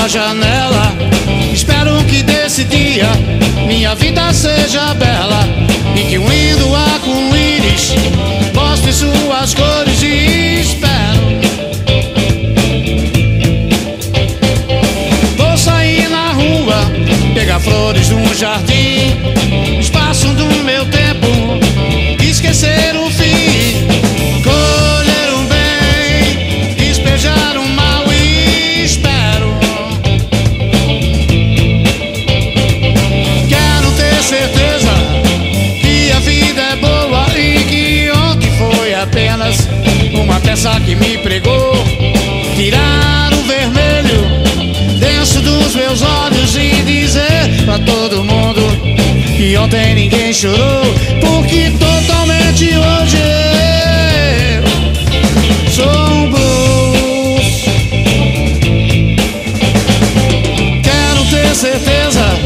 pela janela. Espero que desse dia minha vida seja bela e que um lindo arco-íris mostre suas cores. E espero. Vou sair na rua, pegar flores num jardim, espaço do meu tempo, esquecer o fim, colher o bem, despejar o mal. E espero. Quero ter certeza que a vida é boa e que ontem foi apenas uma peça que me pregou. Tirar o vermelho dentro dos meus olhos e dizer pra todo mundo que ontem ninguém chorou, porque totalmente hoje eu sou um blues. Quero ter certeza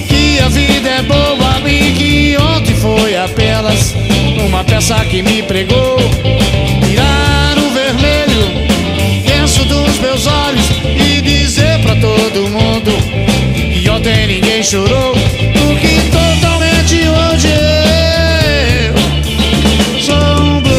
que a vida é boa e que ontem foi apenas uma peça que me pregou. Tirar o vermelho dentro dos meus olhos e dizer pra todo mundo que ontem ninguém chorou, porque totalmente hoje eu sou um blues.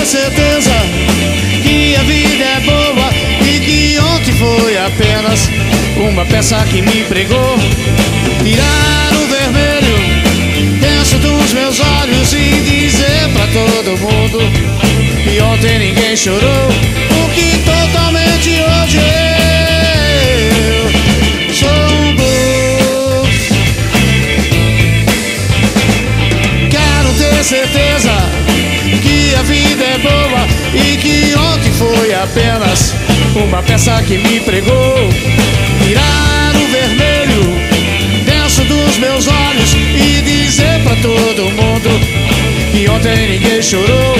Certeza que a vida é boa e que ontem foi apenas uma peça que me pregou. Tirar o vermelho dentro dos meus olhos e dizer pra todo mundo que ontem ninguém chorou, porque totalmente hoje eu sou um blues. Quero ter certeza que a vida é boa e que ontem foi apenas uma peça que me pregou. Tirar o vermelho dentro dos meus olhos e dizer pra todo mundo que ontem ninguém chorou,